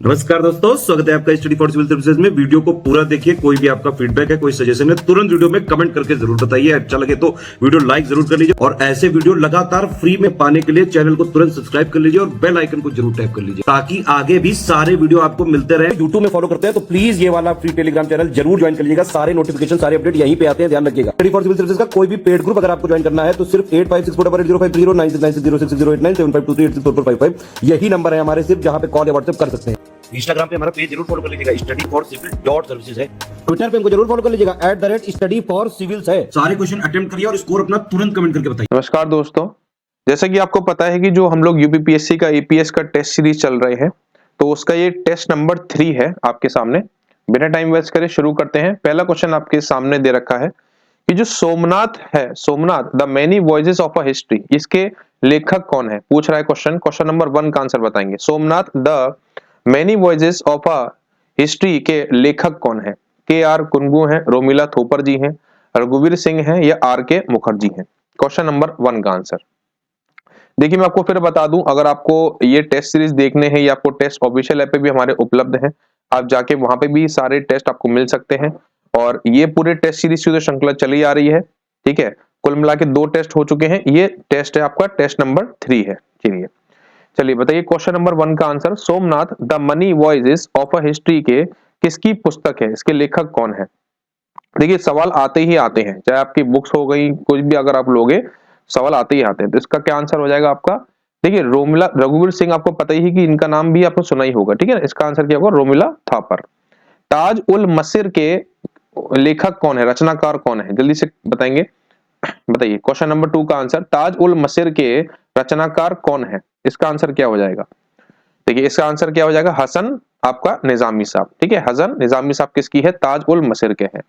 नमस्कार दोस्तों, स्वागत है आपका स्टडी फॉर सिविल सर्विसेज में। वीडियो को पूरा देखिए। कोई भी आपका फीडबैक है, कोई सजेशन है, तुरंत वीडियो में कमेंट करके जरूर बताइए। अच्छा लगे तो वीडियो लाइक जरूर कर लीजिए और ऐसे वीडियो लगातार फ्री में पाने के लिए चैनल को तुरंत सब्सक्राइब कर लीजिए और बेल आइकन को जरूर टैप कर लीजिए ताकि आगे भी सारे वीडियो आपको मिलते रहे। यूट्यूब में फॉलो करते हैं तो प्लीज ये वाला फ्री टेलीग्राम चैनल जरूर ज्वाइन कर लीजिएगा। सारे नोटिफिकेशन, सारे अपडेट यहीं पे आते हैं, ध्यान रखिएगा। स्टडी फॉर सिविल सर्विसेज का कोई भी पेड ग्रुप अगर आपको ज्वाइन करना है तो सिर्फ 856480560660897523864455 यही नंबर है हमारे, सिर्फ जहां पे कॉल या व्हाट्सएप कर सकते हैं। इंस्टाग्राम पे हमारा पेज जरूर फॉलो कर लीजिएगा, study for civil dot services है। ट्विटर पे हमको जरूर फॉलो कर लीजिएगा, @स्टडी फॉर सिविल्स है। सारे क्वेश्चन अटेम्प्ट करिए और स्कोर अपना तुरंत कमेंट करके बताइए। नमस्कार दोस्तों, जैसा कि आपको पता है कि जो हम लोग यूपीपीएससी का ईपीएस का टेस्ट सीरीज चल रहे हैं, तो उसका ये टेस्ट नंबर 3 है आपके सामने। बिना टाइम वेस्ट करे शुरू करते हैं। पहला क्वेश्चन आपके सामने दे रखा है कि जो सोमनाथ है, Somnath the many voices of a history, इसके लेखक कौन है, पूछ रहा है क्वेश्चन। क्वेश्चन नंबर 1 का आंसर बताएंगे। Somnath the many voices of a history के लेखक कौन है? के.आर. कुंगू हैं, रोमिला थोपर जी हैं, रघुवीर सिंह हैं या आर.के. मुखर्जी हैं? क्वेश्चन नंबर 1 का आंसर देखिए। मैं आपको फिर बता दूं, अगर आपको ये टेस्ट सीरीज देखने हैं या आपको टेस्ट ऑफिशियल ऐप पे भी हमारे उपलब्ध हैं, आप जाके वहां पे भी सारे टेस्ट आपको मिल सकते हैं। और ये पूरे टेस्ट सीरीज की जो श्रृंखला चली आ रही है, ठीक है, कुल मिला के 2 टेस्ट हो चुके हैं। ये टेस्ट है आपका टेस्ट नंबर 3 है। चलिए बताइए क्वेश्चन नंबर 1 का answer. Somnath the money voices of a history के किसकी पुस्तक है, इसके लेखक कौन है? देखिए सवाल आते ही आते हैं, चाहे आपकी बुक्स हो गई, कुछ भी अगर आप लोगे सवाल आते ही आते हैं। तो इसका क्या आंसर हो जाएगा आपका? देखिए रोमिला, रघुवीर सिंह आपको पता ही है कि इनका नाम भी आपने सुना ही होगा, ठीक है ना। इसका आंसर क्या होगा? रोमिला थापर। ताज उल मसिर के लेखक कौन है, रचनाकार कौन है? जल्दी से बताएंगे। बताइए क्वेश्चन नंबर 2 का आंसर। ताज उल मसिर के रचनाकार कौन है? इसका आंसर क्या हो जाएगा? देखिए इसका आंसर क्या हो जाएगा? हसन आपका निजामी साहब, ठीक है। हसन निजामी साहब किसकी है? ताज उल मसिर के हैं।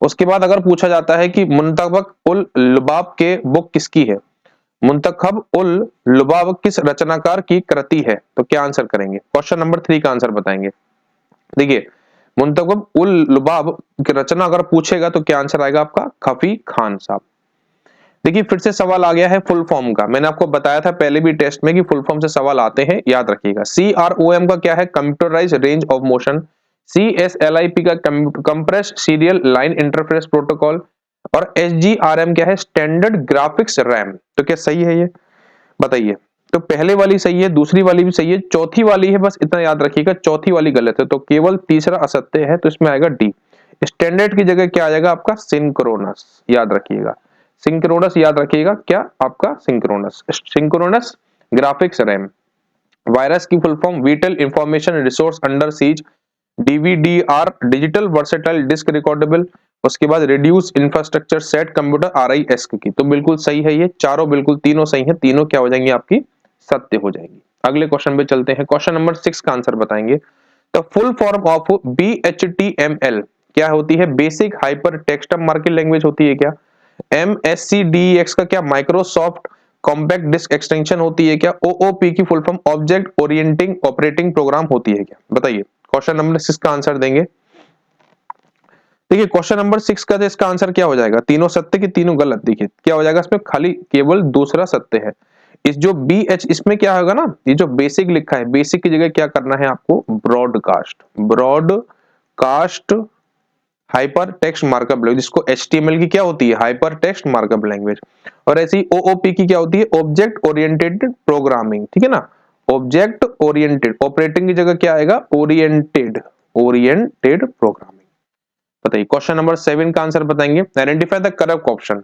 उसके बाद अगर पूछा जाता है कि मुंतखब उल लुबाब के बुक किसकी है, मुंतखब उल लुबाब किस रचनाकार की कृति है, तो क्या आंसर करेंगे? क्वेश्चन नंबर 3 का आंसर बताएंगे। देखिए मुंतखब उल लुबाब की रचना अगर पूछेगा तो क्या आंसर आएगा आपका? खफी खान साहब। देखिए फिर से सवाल आ गया है फुल फॉर्म का। मैंने आपको बताया था पहले भी टेस्ट में कि फुल फॉर्म से सवाल आते हैं, याद रखिएगा। CROM का क्या है? Computerize range of motion. CSLIP का compress serial line interface protocol. और SGRM क्या है? Standard graphics RAM. तो क्या सही है ये? बताइए। तो पहले वाली सही है, दूसरी वाली भी सही है, चौथी वाली है, बस इतना याद रखिएगा, चौथी वाली गलत है। तो केवल तीसरा असत्य है, तो इसमें आएगा डी। स्टैंडर्ड की जगह क्या आ जाएगा आपका? सिंक्रोनस, याद रखिएगा। सिंक्रोनस याद रखिएगा, क्या आपका? Synchronous. Synchronous graphics RAM. Virus की full form vital information resource under siege. DVDR digital versatile disc recordable. उसके बाद reduce infrastructure set computer RISC की। तो बिल्कुल सही है ये, चारों बिल्कुल तीनों सही है, तीनों क्या हो जाएंगी आपकी? सत्य हो जाएंगी। अगले क्वेश्चन पे चलते हैं। क्वेश्चन नंबर 6 का आंसर बताएंगे। The full form of BHTML क्या होती है? Basic hyper text markup language होती है क्या? MSCDEX का क्या माइक्रोसॉफ्ट कॉम्पैक्ट डिस्क एक्सटेंशन होती है क्या? OOP की full form object orienting operating program होती है क्या? बताइए क्वेश्चन नंबर 6 का आंसर देंगे। देखिए क्वेश्चन नंबर 6 का तो इसका आंसर क्या हो जाएगा? तीनों सत्य की तीनों गलत। देखिए क्या हो जाएगा इसमें? खाली केवल दूसरा सत्य है। इस जो BH इसमें क्या होगा ना, ये जो बेसिक लिखा है, बेसिक की जगह क्या करना है आपको? Broadcast. Broadcast hyper text markup language, जिसको HTML की क्या होती है? Hyper text markup language. और ऐसी OOP की क्या होती है? ऑब्जेक्ट ओरिएंटेड प्रोग्रामिंग, ठीक है ना। ऑब्जेक्ट ओरिएंटेड, ऑपरेटिंग की जगह क्या आएगा? Oriented, oriented programming. बताइए क्वेश्चन नंबर 7 का आंसर बताएंगे। Identify the correct option.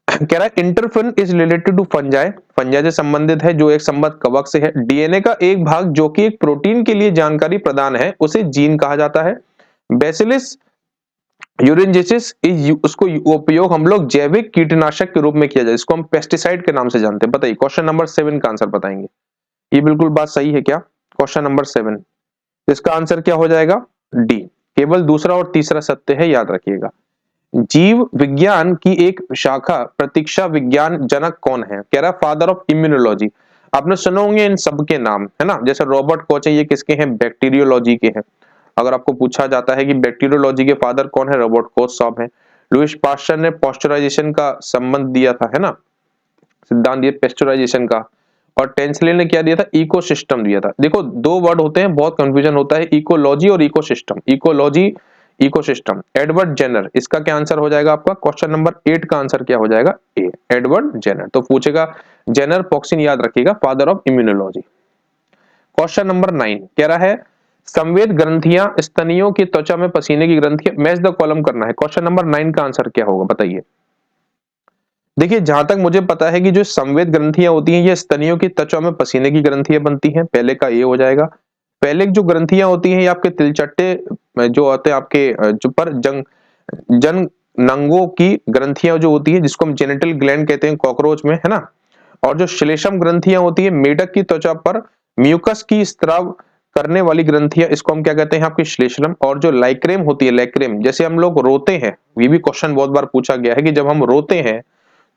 कह रहा है interferon is related to fungi, fungi से संबंधित है, जो एक संबद्ध कवक से है। DNA का एक भाग जो कि एक प्रोटीन के लिए जानकारी प्रदान है, उसे जीन कहा जाता है। बेसिलिस यूरिनजेसिस उसको उपयोग हम लोग जैविक कीटनाशक के रूप में किया जाए, इसको हम पेस्टिसाइड के नाम से जानते हैं। बताइए क्वेश्चन नंबर 7 का आंसर बताएंगे। ये बिल्कुल बात सही है क्या? क्वेश्चन नंबर 7, इसका आंसर क्या हो जाएगा? डी। केवल दूसरा और तीसरा सत्य है, याद रखिएगा। जीव विज्ञान की एक शाखा प्रतीक्षा विज्ञान जनक कौन है? कह रहा है फादर ऑफ इम्यूनोलॉजी। आपने सुने होंगे इन सबके नाम, है ना। जैसे रॉबर्ट कोच है, ये किसके हैं? बैक्टीरियोलॉजी के हैं। अगर आपको पूछा जाता है कि बैक्टीरियोलॉजी के फादर कौन है, रॉबर्ट कोच साहब हैं। लुईस पास्चर ने पॉस्चराइजेशन का संबंध दिया था, है ना, सिद्धांत दिए पेस्चराइजेशन का। और टेंसले ने क्या दिया था, इकोसिस्टम दिया था। देखो दो वर्ड होते हैं, बहुत कंफ्यूजन होता है, इकोलॉजी और ecosystem. Ecology, ecosystem. Edward Jenner, इसका क्या आंसर हो जाएगा आपका, क्वेश्चन नंबर 8 का आंसर क्या हो जाएगा, ए, एडवर्ड जेनर। तो पूछेगा जेनर पॉक्सिन, याद रखिएगा, father of immunology. Question number 9 कह रहा है संवेद ग्रंथियां स्तनियों की त्वचा में पसीने की ग्रंथियां, मैच द कॉलम करना है। क्वेश्चन नंबर 9 का आंसर क्या होगा बताइए। देखिए जहां तक मुझे पता है कि जो संवेद ग्रंथियां होती हैं ये स्तनियों की त्वचा में पसीने की ग्रंथियां बनती हैं, पहले का ये हो जाएगा। पहले जो ग्रंथियां होती हैं ये आपके तिलचट्टे जो होते हैं आपके जो पर जन नंगों की ग्रंथियां जो होती है, जिसको हम जेनिटल ग्लैंड कहते हैं कॉकरोच में, है ना। और जो श्लेष्म ग्रंथियां होती है मेढक की त्वचा पर म्यूकस की स्त्राव करने वाली ग्रंथियां, इसको हम क्या कहते हैं आपकी श्लेष्म। और जो लाइक्रेम होती है, लाइक्रेम, जैसे हम लोग रोते हैं, ये भी क्वेश्चन बहुत बार पूछा गया है कि जब हम रोते हैं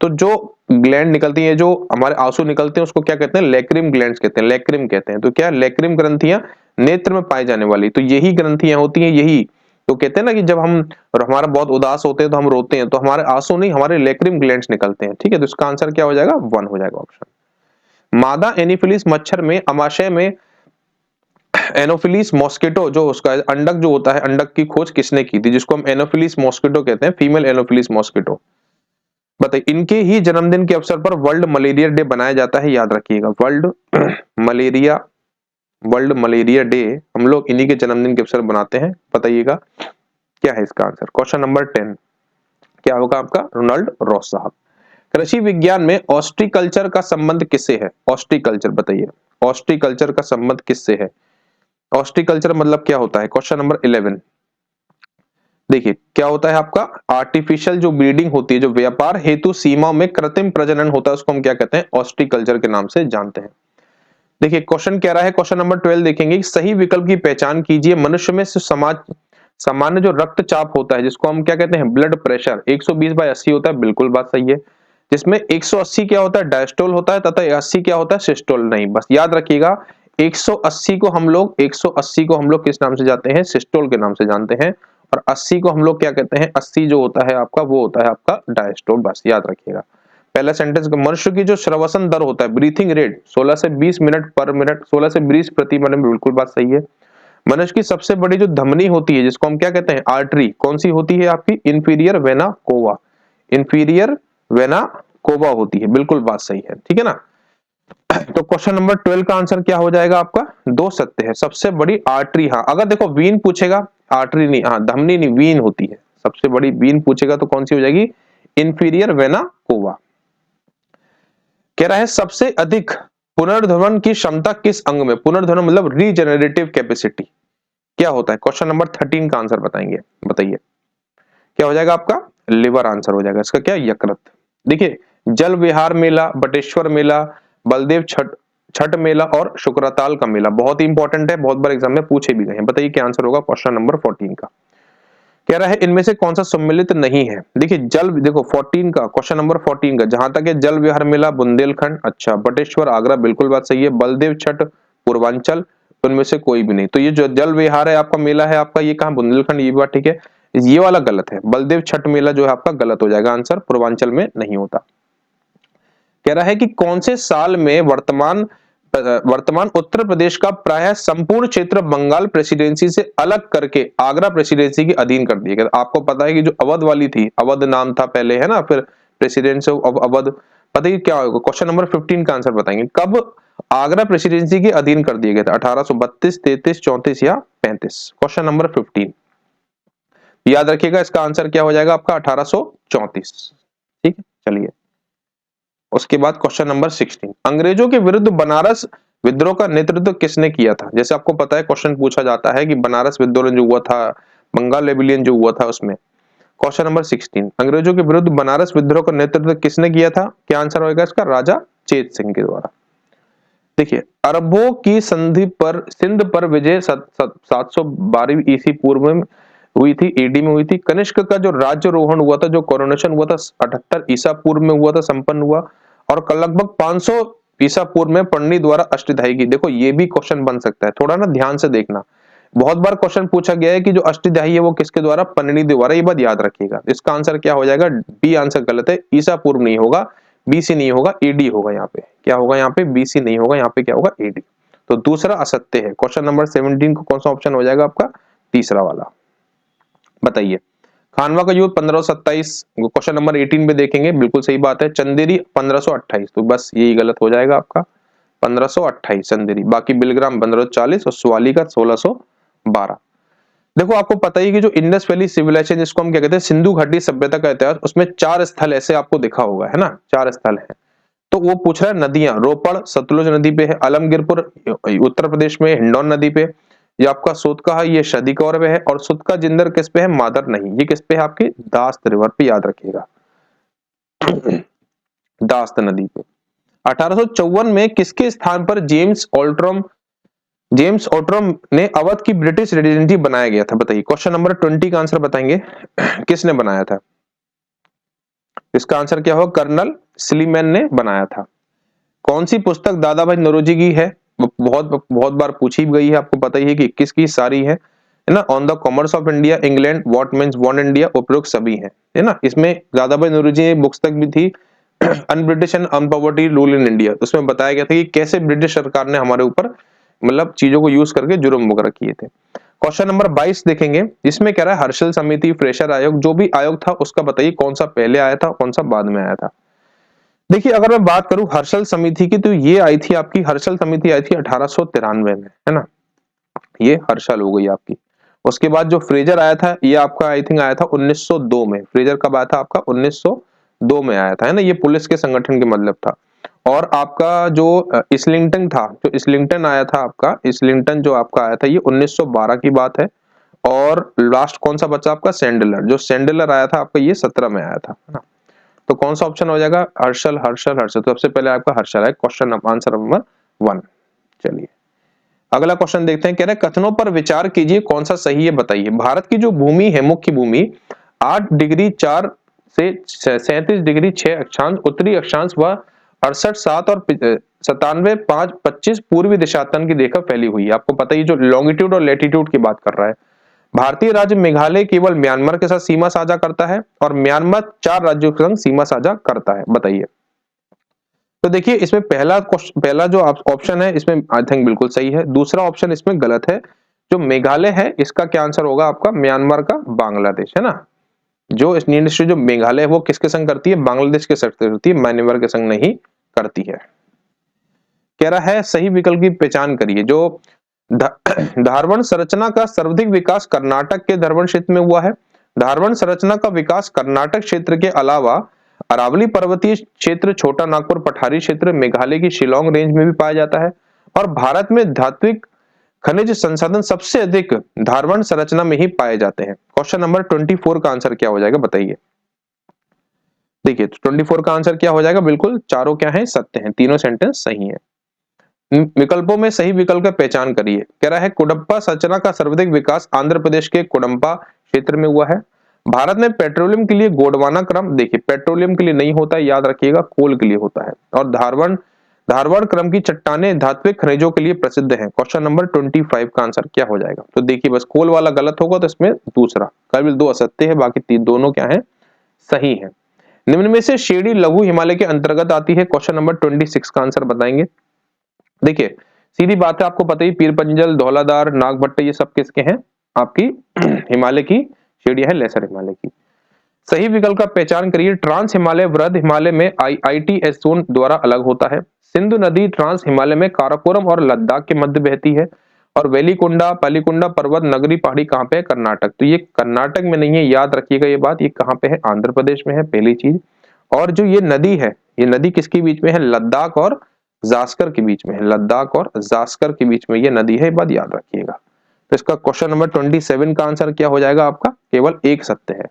तो जो ग्लैंड निकलती है, जो हमारे आंसू निकलते हैं, उसको क्या कहते हैं, लैक्रिम ग्लैंड्स कहते हैं, लैक्रिम कहते हैं। तो क्या लैक्रिम ग्रंथियां नेत्र में पाई जाने वाली, तो यही ग्रंथियां होती हैं, यही तो कहते हैं ना कि जब हम और हमारा बहुत उदास होते हैं तो हम रोते हैं, तो हमारे आंसू नहीं, हमारे लैक्रिम ग्लैंड्स निकलते हैं, ठीक है। तो इसका आंसर क्या हो जाएगा, 1 हो जाएगा ऑप्शन। मादा एनोफिलीज मच्छर में अमाशय में एनोफिलीज मॉस्किटो, जो उसका अंडक जो होता है, अंडक की खोज किसने की थी, जिसको हम एनोफिलीज मॉस्किटो कहते हैं, फीमेल एनोफिलीज मॉस्किटो। बताइए, इनके ही जन्मदिन के अवसर पर वर्ल्ड मलेरिया डे बनाया जाता है, याद रखिएगा, मलेरिया वर्ल्ड मलेरिया डे हम लोग इन्हीं के जन्मदिन के अवसर बनाते हैं। बताइएगा क्या है इसका आंसर। क्वेश्चन नंबर 10 क्या होगा आपका, रोनाल्ड रॉस साहब। कृषि विज्ञान में ऑस्ट्रीकल्चर का संबंध किससे है, ऑस्ट्रीकल्चर बताइए, ऑस्ट्रीकल्चर का संबंध किससे है। ऑस्ट्रीकल्चर मतलब क्या होता है, क्वेश्चन नंबर 11। देखिए क्या होता है आपका, आर्टिफिशियल जो ब्रीडिंग होती है, जो व्यापार हेतु सीमा में कृत्रिम प्रजनन होता है, उसको हम क्या कहते हैं, ऑस्ट्रीकल्चर के नाम से जानते हैं। देखिए क्वेश्चन कह रहा है, क्वेश्चन नंबर 12 देखेंगे, सही विकल्प की पहचान कीजिए। मनुष्य में समाज सामान्य जो रक्तचाप होता है, जिसको हम क्या कहते हैं, ब्लड प्रेशर, 120/80 होता है, बिल्कुल बात सही है। जिसमें 180 क्या होता है, डायस्टोल होता है, तथा 80 क्या होता है, सिस्टोल। नहीं, बस याद रखिएगा 180 को हम लोग किस नाम से जानते हैं, सिस्टोल के नाम से जानते हैं। और 80 को हम लोग क्या कहते हैं, 80 जो होता है आपका, वो होता है आपका डायस्टोल, बस याद रखिएगा। पहला सेंटेंस, मनुष्य की जो श्वसन दर होता है, ब्रीथिंग रेट 16 से 20 मिनट पर मिनट, 16 से 20 प्रति मिनट, बिल्कुल बात सही है। मनुष्य की सबसे बड़ी जो धमनी होती है, जिसको हम क्या कहते हैं, आर्टरी, कौन सी होती है आपकी, inferior vena cava, inferior vena cava होती है, बिल्कुल बात सही है, ठीक है ना। तो क्वेश्चन नंबर 12 का आंसर क्या हो जाएगा आपका, 2 सत्य है। सबसे बड़ी आर्टरी, हाँ अगर देखो वीन पूछेगा, आर्टरी नहीं, हाँ धमनी नहीं, वीन होती है सबसे बड़ी, वीन पूछेगा तो कौन सी हो जाएगी, इंफीरियर वेना कोवा। कह रहा है सबसे अधिक पुनर्ध्वन की क्षमता किस अंग में, पुनर्ध्वन मतलब रीजेनरेटिव कैपेसिटी, क्या होता है। क्वेश्चन नंबर 13 का आंसर बताएंगे, बताइए क्या हो जाएगा आपका, लिवर आंसर हो जाएगा इसका, क्या, यकृत। देखिए जल विहार मेला, बटेश्वर मेला, बलदेव छठ मेला और शुक्रताल का मेला बहुत ही इंपॉर्टेंट है, बहुत बार एग्जाम में पूछे भी गए हैं। बताइए क्या आंसर होगा क्वेश्चन नंबर 14 का। कह रहा है इनमें से कौन सा सम्मिलित नहीं है। देखिए देखो 14 का, क्वेश्चन नंबर 14 का, जहां तक है जल विहार मेला बुंदेलखंड, अच्छा, बटेश्वर आगरा, बिल्कुल बात सही है। बलदेव छठ पूर्वांचल, उनमें से कोई भी नहीं। तो ये जो जल विहार है आपका, मेला है आपका, ये कहां, बुंदेलखंड, ये बात ठीक है। ये वाला गलत है, बलदेव छठ मेला जो है आपका गलत हो जाएगा आंसर, पूर्वांचल में नहीं होता। कह रहा है कि कौन से साल में वर्तमान उत्तर प्रदेश का प्रायः संपूर्ण क्षेत्र बंगाल प्रेसिडेंसी से अलग करके आगरा प्रेसिडेंसी के अधीन कर दिया गया। आपको पता है कि जो अवध वाली थी, अवध नाम था पहले, है ना, फिर प्रेसिडेंसी ऑफ अवध, पता है क्या होगा। क्वेश्चन नंबर 15 का आंसर बताएंगे, कब आगरा प्रेसिडेंसी के अधीन कर दिया गया था, 1832, 33, 34 या 35। क्वेश्चन नंबर 15 याद रखिएगा, इसका आंसर क्या हो जाएगा आपका, 1834, ठीक है। चलिए उसके बाद क्वेश्चन नंबर 16, अंग्रेजों के विरुद्ध बनारस विद्रोह का नेतृत्व किसने किया था। जैसे आपको पता है क्वेश्चन पूछा जाता है कि बनारस विद्रोह जो हुआ था, बंगाल रेबिलियन जो हुआ था, उसमें क्वेश्चन नंबर 16, अंग्रेजों के विरुद्ध बनारस विद्रोह का नेतृत्व किसने किया था, क्या आंसर होगा इसका, राजा चेत सिंह के द्वारा। देखिए अरबों की संधि पर सिंध पर विजय 712 ईसी पूर्व में हुई थी, एडी में हुई थी। कनिष्क का जो राज्यरोहण हुआ था, जो कोरोनेशन हुआ था, 78 ईसा पूर्व में हुआ था, संपन्न हुआ। और लगभग 500 ईसा पूर्व में पन्नी द्वारा अष्टधाई की। देखो ये भी क्वेश्चन बन सकता है, थोड़ा ना ध्यान से देखना, बहुत बार क्वेश्चन पूछा गया है कि जो अष्टधाई है वो किसके द्वारा, पन्नी द्वारा, ये बात याद रखिएगा। इसका आंसर क्या हो जाएगा, बी आंसर गलत है, ईसा पूर्व नहीं होगा, BC नहीं होगा, AD होगा यहाँ पे। क्या होगा यहाँ पे? BC नहीं होगा, यहाँ पे क्या होगा? AD। तो दूसरा असत्य है। क्वेश्चन नंबर 17 को कौन सा ऑप्शन हो जाएगा आपका? तीसरा वाला। बताइए। खानवा का युद्ध 1527, क्वेश्चन नंबर 18 पे देखेंगे, बिल्कुल सही बात है। चंदेरी 1528, तो बस यही गलत हो जाएगा आपका, 1528 चंदेरी। बाकी बिलग्राम 1540 और सुवाली का 1612। देखो आपको पता ही कि जो इंडस वैली सिविलाइजेशन, जिसको हम क्या कहते हैं, सिंधु घाटी सभ्यता का इतिहास, उसमें 4 स्थल ऐसे आपको दिखा होगा, है ना, 4 स्थल है। तो वो पूछ रहा है नदियां, रोपड़ सतलुज नदी पे है, आलमगीरपुर उत्तर प्रदेश में हिंडौन नदी पे, ये आपका सूतका है, ये शदीकौर पे है, और सुतका जिंदर किस पे है? मादर नहीं, ये किस पे है? आपकी दास्त रिवर पे, याद रखिएगा, दास्त नदी पे। 1854 में किसके स्थान पर जेम्स ऑल्ट्रम ने अवध की ब्रिटिश रेजिडेंसी बनाया गया था? बताइए। क्वेश्चन नंबर 20 का आंसर बताएंगे, किसने बनाया था? इसका आंसर क्या होगा? कर्नल स्लीमैन ने बनाया था। कौन सी पुस्तक दादा भाई नौरोजी की है? बहुत बहुत बार पूछी गई है, आपको पता ही है कि 21 की सारी है ना। On the commerce of India, England, what means born India, उपरोक्त सभी है ना। इसमें दादा भाई नौरोजी की पुस्तक भी थी, un British and unpoverty rule in India. उसमें बताया गया था कि कैसे ब्रिटिश सरकार ने हमारे ऊपर मतलब चीजों को यूज करके जुर्म वगैरह किए थे। क्वेश्चन नंबर 22 देखेंगे, इसमें कह रहा है हर्षल समिति, फ्रेशर आयोग, जो भी आयोग था उसका बताइए कौन सा पहले आया था, कौन सा बाद में आया था। देखिए अगर मैं बात करूं हर्षल समिति की, तो ये आई थी आपकी, हर्षल समिति आई थी 1893 में, है ना, ये हर्षल हो गई आपकी। उसके बाद जो फ्रेजर आया था, ये आपका आई थिंक आया था 1902 में। फ्रेजर कब आया था आपका? 1902 में आया था, है ना, ये पुलिस के संगठन के मतलब था। और आपका जो इस्लिंगटन था, जो इस्लिंगटन आया था आपका, इस्लिंगटन जो आपका आया था, ये 1912 की बात है। और लास्ट कौन सा बचा आपका? सैंडलर, जो सैंडलर आया था आपका, ये 17 में आया था, है ना। तो कौन सा ऑप्शन हो जाएगा? हर्षल हर्षल हर्षल। तो सबसे पहले आपका हर्षल है, क्वेश्चन आंसर नंबर 1। चलिए अगला क्वेश्चन देखते हैं। कह रहे कथनों पर विचार कीजिए, कौन सा सही है बताइए। भारत की जो भूमि है, मुख्य भूमि 8 डिग्री 4 से 37 डिग्री 6 अक्षांश उत्तरी अक्षांश व 68 7 और 97 5 25 पूर्वी देशांतर की रेखा फैली हुई है। आपको पता है जो लॉन्गिट्यूड और लैटिट्यूड की बात कर रहा है। भारतीय राज्य मेघालय केवल म्यांमार के साथ सीमा साझा करता है और म्यांमार 4 राज्यों के संग सीमा साझा करता है। बताइए। तो देखिए इसमें पहला जो ऑप्शन है इसमें आई थिंक बिल्कुल सही है। दूसरा ऑप्शन इसमें गलत है। जो मेघालय है इसका क्या आंसर होगा आपका? म्यांमार का बांग्लादेश, है ना। जो इंडस्ट्री जो मेघालय है वो किसके संग करती है? बांग्लादेश के संग करती है, म्यांमार के संग नहीं करती है। कह रहा है सही विकल्प की पहचान करिए। जो धारवण संरचना का सर्वाधिक विकास कर्नाटक के धारवण क्षेत्र में हुआ है। धारवण संरचना का विकास कर्नाटक क्षेत्र के अलावा अरावली पर्वतीय क्षेत्र, छोटा नागपुर पठारी क्षेत्र, मेघालय की शिलोंग रेंज में भी पाया जाता है। और भारत में धात्विक खनिज संसाधन सबसे अधिक धारवण संरचना में ही पाए जाते हैं। क्वेश्चन नंबर 24 का आंसर क्या हो जाएगा बताइए। देखिए 24 का आंसर क्या हो जाएगा? बिल्कुल चारों क्या है? सत्य हैं, तीनों सेंटेंस सही है। विकल्पों में सही विकल्प का पहचान करिए। कह रहा है कुडप्पा संरचना का सर्वाधिक विकास आंध्र प्रदेश के कुडम्पा क्षेत्र में हुआ है। भारत में पेट्रोलियम के लिए गोंडवाना क्रम, देखिए पेट्रोलियम के लिए नहीं होता है, याद रखिएगा, कोल के लिए होता है। और धारवण क्रम की चट्टानें धात्विक खनिजों के लिए प्रसिद्ध हैं। क्वेश्चन नंबर 25 का आंसर क्या हो जाएगा? तो देखिए बस कोल वाला गलत होगा, तो इसमें दूसरा, केवल 2 असत्य है, बाकी 3 दोनों क्या है? सही है। निम्न में से शेरडी लघु हिमालय के अंतर्गत आती है। क्वेश्चन नंबर 26 का आंसर बताएंगे। देखिए सीधी बात है, आपको पता ही पीरपंजल, धौलाधार, नागभट्ट ये सब किसके हैं? आपकी हिमालय की श्रेणियां है, लेसर हिमालय की। सही विकल्प का पहचान करिए। ट्रांस हिमालय वृद्ध हिमालय में IITS जोन द्वारा अलग होता है। सिंधु नदी ट्रांस हिमालय में काराकोरम और लद्दाख के मध्य बहती है। और वेलिकुंडा पालीकुंडा पर्वत नगरी पहाड़ी कहां पे है? कर्नाटक। तो ये कर्नाटक में नहीं है, याद रखिएगा ये बात। ये कहां पे है? आंध्र प्रदेश में है, पहली चीज। और जो ये नदी है, ये नदी किसके बीच में है? लद्दाख और जास्कर के बीच में है। लद्दाख और जास्कर के बीच में ये नदी है, बात याद रखिएगा। तो इसका क्वेश्चन नंबर 27 का आंसर क्या हो जाएगा आपका? केवल एक सत्य है।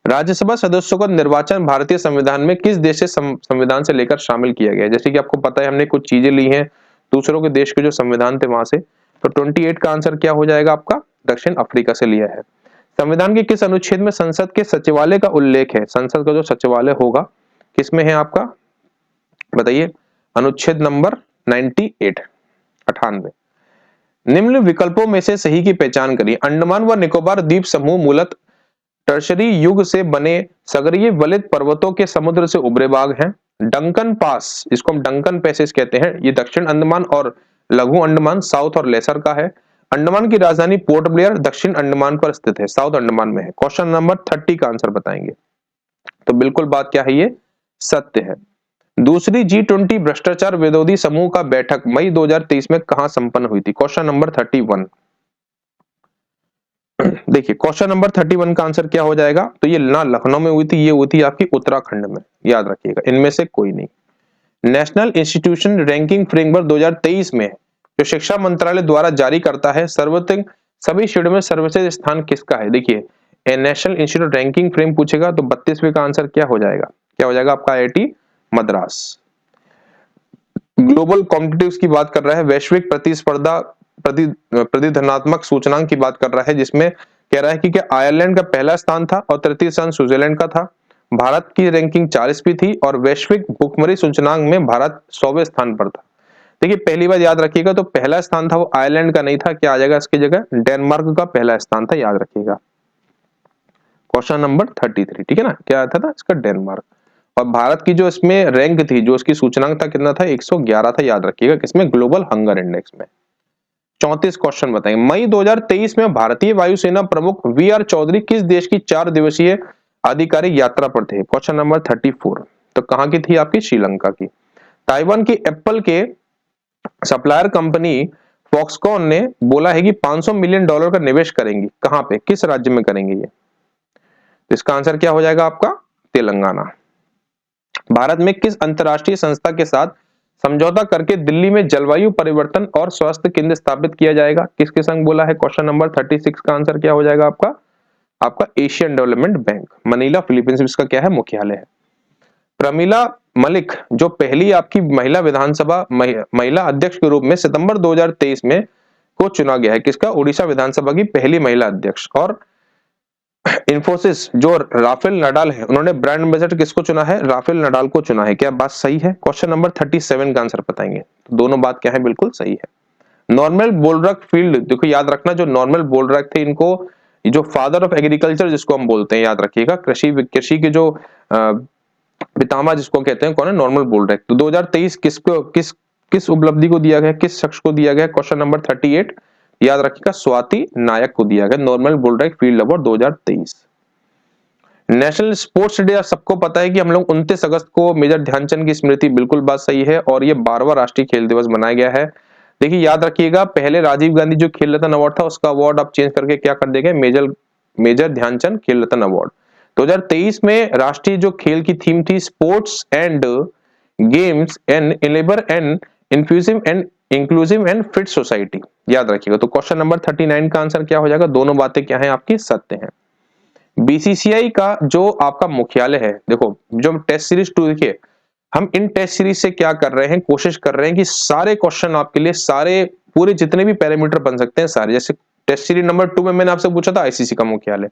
राज्यसभा सदस्यों का निर्वाचन भारतीय संविधान में किस देश से संविधान से लेकर शामिल किया गया है? जैसे कि आपको पता है हमने कुछ चीजें ली हैं दूसरों के देश के जो संविधान थे वहां से। तो 28 का आंसर क्या हो जाएगा आपका? दक्षिण अफ्रीका से लिया है। संविधान के किस अनुच्छेद में संसद के सचिवालय का उल्लेख है? संसद का जो सचिवालय होगा किसमें है आपका? बताइए। अनुच्छेद नंबर 98। निम्न विकल्पों में से सही की पहचान करिए। अंडमान व निकोबार द्वीप समूह मूलतः टर्शरी युग से बने सागरीय वलित पर्वतों के समुद्र से उभरे भाग हैं। डंकन पास, जिसको हम डंकन पैसेज कहते हैं, ये दक्षिण अंडमान और लघु अंडमान, साउथ और लेसर का है। अंडमान की राजधानी पोर्ट ब्लेयर दक्षिण अंडमान पर स्थित है, साउथ अंडमान में है। क्वेश्चन नंबर 30 का आंसर बताएंगे। तो बिल्कुल बात क्या है, ये सत्य है। दूसरी G20 भ्रष्टाचार विरोधी समूह का बैठक मई 2023 में कहां संपन्न हुई थी? Question number 31। देखिए क्वेश्चन नंबर 31 का आंसर क्या हो जाएगा? तो ये ना लखनऊ में हुई थी, ये हुई थी आपकी उत्तराखंड में, याद रखिएगा, इनमें से कोई नहीं। नेशनल इंस्टीट्यूशन रैंकिंग फ्रेमवर्क 2023 में जो शिक्षा मंत्रालय द्वारा जारी करता है, सर्वोत्तम सभी श्रेणियों में सर्वश्रेष्ठ स्थान किसका है? देखिए नेशनल इंस्टीट्यूट रैंकिंग फ्रेम पूछेगा तो 32वें का आंसर क्या हो जाएगा? क्या हो जाएगा आपका? IIT मद्रास। ग्लोबल कॉम्पिटिटिव्स की बात कर रहा है, वैश्विक प्रतिस्पर्धा प्रतिधनात्मक सूचकांक की बात कर रहा है, जिसमें कह रहा है कि क्या आयरलैंड का पहला स्थान था और तृतीय स्थान स्विट्जरलैंड का था। भारत की रैंकिंग 40वीं थी और वैश्विक भुखमरी सूचकांक में भारत 100वें स्थान पर था। देखिए पहली बात याद रखिएगा, तो पहला स्थान था वो आयरलैंड का नहीं था, क्या आ जाएगा इसकी जगह? डेनमार्क का पहला स्थान था, याद रखिएगा। क्वेश्चन नंबर 33, ठीक है ना, क्या था इसका? डेनमार्क। और भारत की जो इसमें रैंक थी, जो उसकी सूचकांक था, कितना था? 111 था, याद रखिएगा, किसमें? ग्लोबल हंगर इंडेक्स में। 34 क्वेश्चन बताएंगे। मई 2023 में भारतीय वायुसेना प्रमुख VR चौधरी किस देश की 4 दिवसीय आधिकारिक यात्रा पर थे? Question number 34। तो कहां की थी? आपकी श्रीलंका की। ताइवान की एप्पल के सप्लायर कंपनी फॉक्सकॉन ने बोला है कि $500 मिलियन का निवेश करेंगी। कहां पे, किस राज्य में करेंगे ये? इसका आंसर क्या हो जाएगा आपका? तेलंगाना। भारत में किस अंतरराष्ट्रीय संस्था के साथ समझौता करके दिल्ली में जलवायु परिवर्तन और स्वास्थ्य केंद्र स्थापित किया जाएगा? किसके संग बोला है? क्वेश्चन नंबर 36 का आंसर क्या हो जाएगा आपका? आपका Asian development bank, Manila Philippines में इसका क्या है? मुख्यालय है। प्रमीला मलिक जो पहली आपकी महिला विधानसभा महिला अध्यक्ष के रूप में सितंबर 2023 में को चुना गया है, किसका? उड़ीसा विधानसभा की पहली महिला अध्यक्ष। और इन्फोसिस जो राफेल नडाल है, उन्होंने ब्रांड एम्बेसडर किसको चुना है? राफेल नडाल को चुना है। क्या बात सही है? क्वेश्चन नंबर 37 का आंसर बताएंगे। तो दोनों बात क्या है? बिल्कुल सही है। नॉर्मल बोल्ड्रक फील्ड, देखो याद रखना, जो नॉर्मल बोल्ड्रक थे, इनको जो फादर ऑफ एग्रीकल्चर जिसको हम बोलते हैं, याद रखिएगा, कृषि के जो पितामह जिसको कहते हैं, कौन है? नॉर्मल बोल्ड्रक। तो 2023 किस उपलब्धि को दिया गया, किस शख्स को दिया गया? क्वेश्चन नंबर 38 याद रखिएगा, स्वाति नायक को दिया गया Norman Borlaug field award 2023। National sports day सबको पता है कि हम लोग 29 अगस्त को मेजर ध्यानचंद की स्मृति, बिल्कुल बात सही है, और ये 12वां राष्ट्रीय खेल दिवस मनाया गया है। देखिए याद रखिएगा, पहले राजीव गांधी जो खेल रत्न अवार्ड था, उसका अवार्ड अब चेंज करके क्या कर दिया गया? मेजर ध्यानचंद खेल रत्न अवार्ड। 2023 में राष्ट्रीय जो खेल की थीम थी, sports and games and enable and inclusive and fit society, याद रखिएगा। तो क्वेश्चन नंबर 39 का आंसर क्या हो जाएगा? दोनों बातें क्या है आपकी? सत्य है। BCCI का जो आपका मुख्यालय है, देखो जो टेस्ट सीरीज 2 देखिए, हम इन टेस्ट सीरीज से क्या कर रहे हैं? कोशिश कर रहे हैं कि सारे क्वेश्चन आपके लिए, सारे पूरे जितने भी पैरामीटर बन सकते हैं सारे, जैसे टेस्ट सीरीज नंबर 2 में मैंने आपसे पूछा था ICC का मुख्यालय,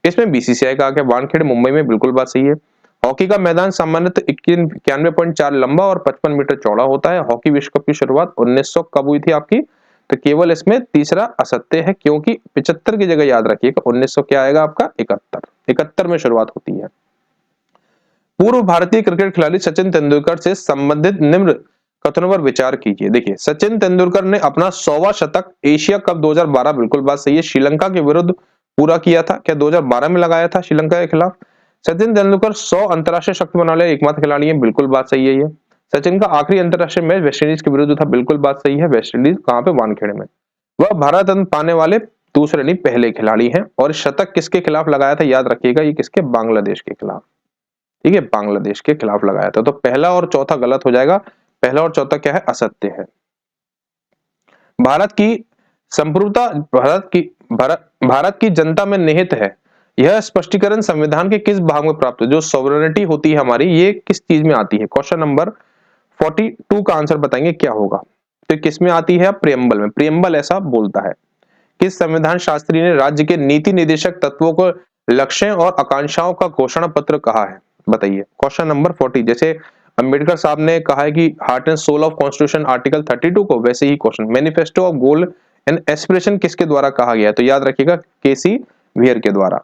इसमें BCCI का आके वानखेड़े मुंबई में, बिल्कुल बात सही है। हॉकी का मैदान सामान्यतः 91.4 लंबा और 55 मीटर चौड़ा होता है। हॉकी विश्व कप की शुरुआत 1900 कब हुई थी आपकी? तो केवल इसमें तीसरा असत्य है, क्योंकि 75 की जगह याद रखिएगा 1900 क्या आएगा आपका? 71 में शुरुआत होती है। पूर्व भारतीय क्रिकेट खिलाड़ी सचिन तेंदुलकर से संबंधित निम्न कथनों पर विचार कीजिए। देखिए सचिन तेंदुलकर ने अपना 100वां शतक एशिया कप 2012, बिल्कुल बात सही है, श्रीलंका के विरुद्ध पूरा किया था। क्या 2012 में लगाया था श्रीलंका के खिलाफ? सचिन तेंदुलकर 100 अंतरराष्ट्रीय शतक बनाने वाले एकमात्र खिलाड़ी हैं, बिल्कुल बात सही है ये। सचिन का आखिरी अंतरराष्ट्रीय मैच वेस्टइंडीज के विरुद्ध था, बिल्कुल बात सही है, वेस्टइंडीज कहां पे? वानखेड़े में। वह भारत रत्न पाने वाले दूसरे नहीं पहले खिलाड़ी हैं। और शतक किसके खिलाफ लगाया था? याद रखिएगा, ये किसके? बांग्लादेश के खिलाफ, ठीक है, बांग्लादेश के खिलाफ लगाया था। तो पहला और चौथा गलत हो जाएगा, पहला और चौथा क्या है? असत्य है। भारत की संप्रभुता भारत की जनता में निहित है, यह स्पष्टीकरण संविधान के किस भाग में प्राप्त है? जो सॉवरेनिटी होती है हमारी, ये किस चीज में आती है? क्वेश्चन नंबर 42 का आंसर बताएंगे क्या होगा? तो किस में आती है? प्रियम्बल में। प्रियम्बल ऐसा बोलता है। किस संविधान शास्त्री ने राज्य के नीति निर्देशक तत्वों को लक्ष्यों और आकांक्षाओं का घोषणा पत्र कहा है? बताइए। क्वेश्चन नंबर 40, जैसे अंबेडकर साहब ने कहा है कि heart and soul of constitution article 32 को, वैसे ही question manifesto of goal and aspiration किसके द्वारा कहा गया है? तो याद रखिएगा KC वियर के द्वारा।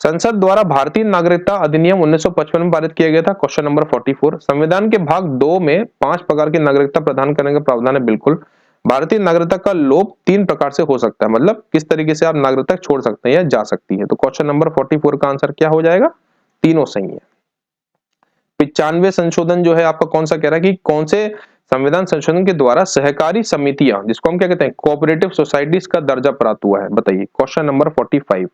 संसद द्वारा भारतीय नागरिकता अधिनियम 1955 में पारित किया गया था। क्वेश्चन नंबर 44, संविधान के भाग 2 में 5 प्रकार की नागरिकता प्रदान करने का प्रावधान है। बिल्कुल। भारतीय नागरिकता का लोप 3 प्रकार से हो सकता है, मतलब किस तरीके से आप नागरिकता छोड़ सकते हैं या जा सकती है। तो क्वेश्चन नंबर 44 का आंसर क्या हो जाएगा? तीनों सही है। 95 संशोधन जो है आपका कौन सा कह रहा है कि कौन से संविधान संशोधन के द्वारा सहकारी समितियां, जिसको हम क्या कहते हैं, कोऑपरेटिव सोसाइटीज का दर्जा प्राप्त हुआ है? बताइए। Question number 45।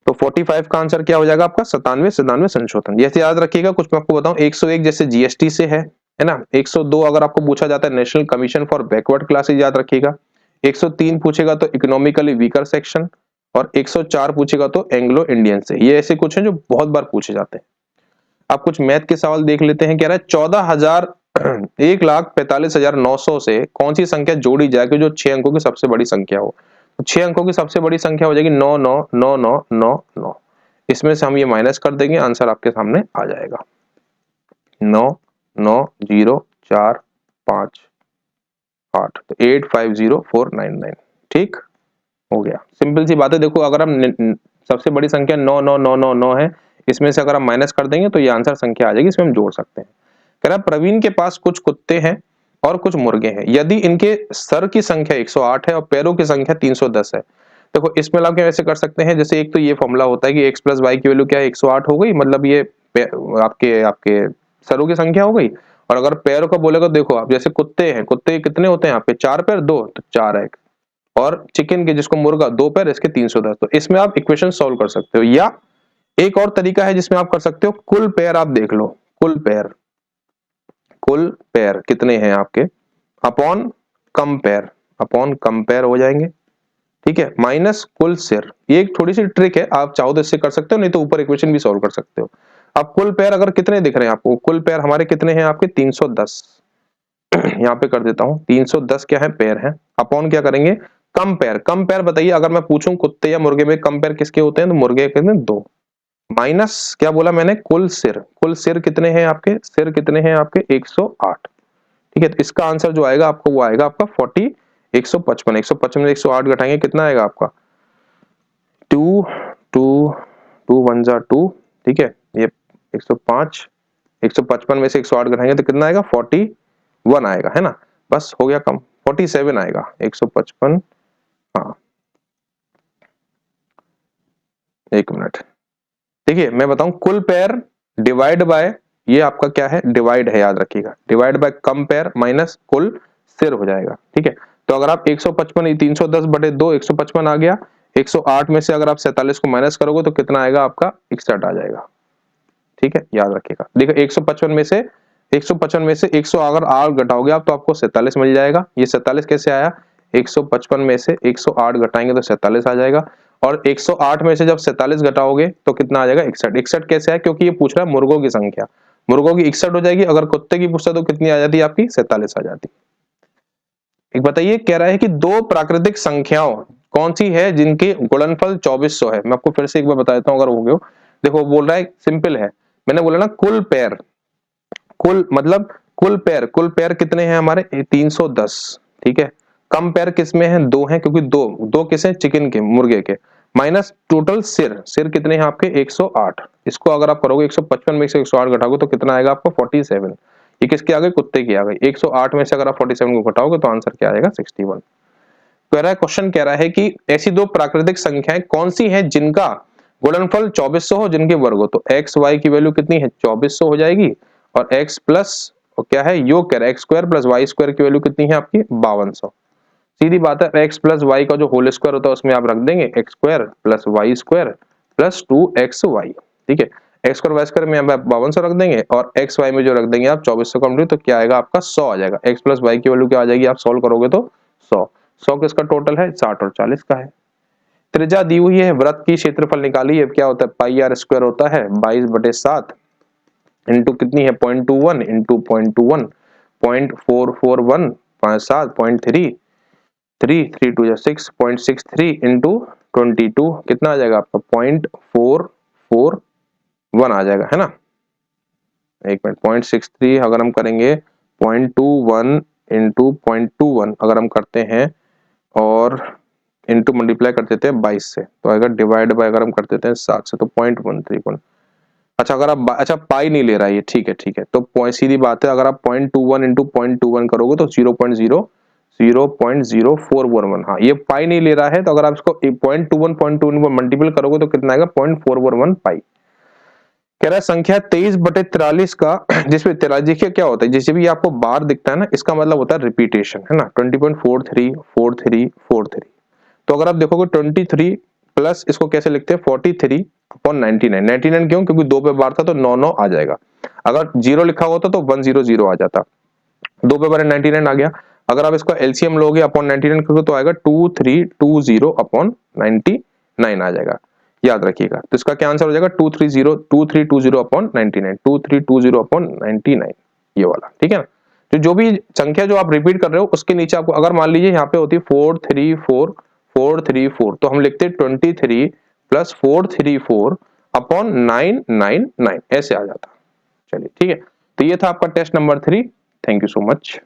तो 45 का आंसर क्या हो जाएगा आपका? 97 संशोधन। जैसे याद रखिएगा, कुछ मैं आपको बताऊं, 101 जैसे जीएसटी से है ना। 102 अगर आपको पूछा जाता है national commission for backward classes, याद रखिएगा। 103 पूछेगा तो इकोनॉमिकली वीकर सेक्शन, और 104 पूछेगा तो एंग्लो इंडियन से। ये ऐसे कुछ हैं जो बहुत बार पूछे जाते हैं। अब कुछ मैथ के सवाल देख लेते हैं। कह रहा है 1,45,900 से कौन सी संख्या जोड़ी जाए कि जो 6 अंकों की सबसे बड़ी संख्या हो? 6 अंकों की सबसे बड़ी संख्या हो जाएगी 99999। इसमें से हम ये माइनस कर देंगे, आंसर आपके सामने आ जाएगा 99045 तो 850499। ठीक हो गया, सिंपल सी बात है। देखो अगर हम सबसे बड़ी संख्या 99999 है, इसमें से अगर हम माइनस कर देंगे तो ये आंसर संख्या आ जाएगी, इसमें हम जोड़ सकते हैं। कह रहा प्रवीण के पास कुछ कुत्ते हैं और कुछ मुर्गे हैं। यदि इनके सर की संख्या 108 है और पैरों की संख्या 310 है। देखो इसमें हम कैसे कर सकते हैं, जैसे एक तो ये फॉर्मूला होता है कि x प्लस वाई की वैल्यू क्या है, 108 हो गई, मतलब ये आपके आपके सरों की संख्या हो गई। और अगर पैरों का बोलेगा, देखो आप जैसे कुत्ते हैं, कुत्ते कितने होते हैं आपके? 4 पैर, 2 तो 4 है। और चिकन के जिसको मुर्गा 2 पैर, इसके 310। तो इसमें आप इक्वेशन सॉल्व कर सकते हो, या एक और तरीका है जिसमें आप कर सकते हो, कुल पैर आप देख लो, कुल पैर कितने हैं आपके, अपॉन कम पैर हो जाएंगे। ठीक है, माइनस कुल सिर। ये एक थोड़ी सी ट्रिक है, आप चाहो तो इससे कर सकते हो, नहीं तो ऊपर इक्वेशन भी सॉल्व कर सकते हो। अब कुल पैर अगर कितने दिख रहे हैं आपको, कुल पैर हमारे कितने हैं आपके? 310। यहाँ पे कर देता हूं, 310 क्या है? पैर है। अपॉन क्या करेंगे? कम पैर बताइए, अगर मैं पूछूं कुत्ते या मुर्गे में कम पैर किसके होते हैं, तो मुर्गे के 2। माइनस क्या बोला मैंने? कुल सिर कितने हैं आपके? सिर कितने हैं आपके? 108। ठीक है, तो इसका आंसर जो आएगा आपको, वो आएगा आपका 40 155। 155 में 108 घटाएंगे, कितना आएगा आपका? 2 2 2 1 जा 2। ठीक है, ये 105। 155 में से 108 घटाएंगे तो कितना आएगा? 41 आएगा, है ना। बस हो गया कम, 47 आएगा। 155, हाँ एक मिनट। देखिए मैं बताऊं, कुल पैर डिवाइड बाय, ये आपका क्या है? डिवाइड है, याद रखिएगा। डिवाइड बाय कम पैर माइनस कुल सिर हो जाएगा। ठीक है, तो अगर आप 155 310 बटे 2, 155 आ गया। 108 में से अगर आप 47 को माइनस करोगे तो कितना आएगा आपका? 61 आ जाएगा। ठीक है, याद रखिएगा। देखो 155 में से 100 अगर 8 घटाओगे आप तो आपको 47 मिल जाएगा। ये 47 कैसे आया? 155 में से 108 घटाएंगे तो 47 आ जाएगा। और 108 में से जब 47 घटाओगे तो कितना आ जाएगा? 61। 61 कैसे है? क्योंकि ये पूछ रहा है मुर्गों की संख्या, मुर्गों की 61 हो जाएगी। अगर कुत्ते की पूछता तो कितनी आ जाती है आपकी? 47 आ जाती। एक बताइए, कह रहा है कि दो प्राकृतिक संख्याओं कौन सी है जिनके गुणनफल 2400 है? मैं आपको फिर से एक बार बता देता हूं अगर हो गया। देखो बोल रहा है, सिंपल है, मैंने बोला ना कुल पैर, कुल मतलब कुल पैर कितने हैं हमारे? 310। ठीक है, कम पैर किसमें है? 2 हैं, क्योंकि दो किसे? चिकन के, मुर्गे के। माइनस टोटल सिर कितने हैं आपके? 108। इसको अगर आप करोगे 155 में से 108 घटाओगे तो कितना आएगा आपको? 47। ये किसके आ गए? कुत्ते की आ गई। 108 में से अगर आप 47 को घटाओगे तो आंसर क्या आएगा? 61। कह रहा है, क्वेश्चन कह रहा है कि ऐसी दो प्राकृतिक संख्याएं कौन सी हैं जिनका गुणनफल 2400 हो, जिनके वर्ग हो। तो एक्स वाई की वैल्यू कितनी है? 2400 हो जाएगी। और एक्स प्लस क्या है? योग कह रहा है x square plus y square की वैल्यू कितनी है आपकी? 5200। सीधी बात है, एक्स प्लस वाई का जो होल स्क्वायर होता है उसमें आप रख देंगे x square plus y square plus 2xy। ठीक है, एक्स स्क्वायर वाई स्क्वायर में आप 5200 रख देंगे और एक्स वाई में जो रख देंगे आप 2400 कंप्लीट, तो क्या आएगा आपका? 100 आ जाएगा। एक्स प्लस वाई की वैल्यू क्या आ जाएगी? आप सोल्व करोगे तो 100। 100 किसका टोटल है? 60 और 40 का है। त्रिज्या दी हुई है, वृत्त की क्षेत्रफल निकालिए। क्या होता है? पाई आर स्क्वायर होता है 22/7 इंटू कितनी है? 0.21 इंटू 0.21 0.441 7.3 3 2 6 0.63 इंटू 22 कितना आ जाएगा आपका? 0.441 आ जाएगा, है ना। एक मिनट, 0.63 अगर हम करेंगे 0.21 इंटू 0.21 अगर हम करते हैं और इंटू मल्टीप्लाई कर देते हैं 22 से, तो आएगा डिवाइड बाय अगर हम कर देते हैं 7 से तो 0.131। अच्छा अगर आप अच्छा पाई नहीं ले रहा है ये, ठीक है, तो सीधी बात है, अगर आप 0.21 इंटू 0.21 करोगे तो 0.041। हाँ ये पाई नहीं ले रहा है, तो अगर आप इसको 0.21 पर मल्टीपल करोगे तो कितना आएगा 0.411 पाई। कह रहा है संख्या 23/43 का, जिसमें 43 देखिए क्या होता है, जैसे भी आपको बार दिखता है ना, इसका मतलब होता है रिपीटेशन, है ना। 20.43 तो अगर आप देखोगे 23 प्लस इसको कैसे लिखते हैं 43/99। 99 क्यों, क्योंकि 2 पे बार था तो 9 आ जाएगा। अगर 0 लिखा होता तो 100 आ जाता, 2 पे बार 99 आ गया। अगर आप इसका एलसीएम लोगे अपॉन 99 करोगे तो आएगा 2320/99 आ जाएगा, याद रखिएगा। तो इसका क्या आंसर हो जाएगा 2320/99, 2320/99 ये वाला, ठीक है ना। तो जो भी संख्या जो आप रिपीट कर रहे हो उसके नीचे आपको, अगर मान लीजिए यहाँ पे होती 434 तो हम लिखते 23 प्लस 434/999 ऐसे आ जाता। चलिए ठीक है, तो ये था आपका test number 3। Thank you so much.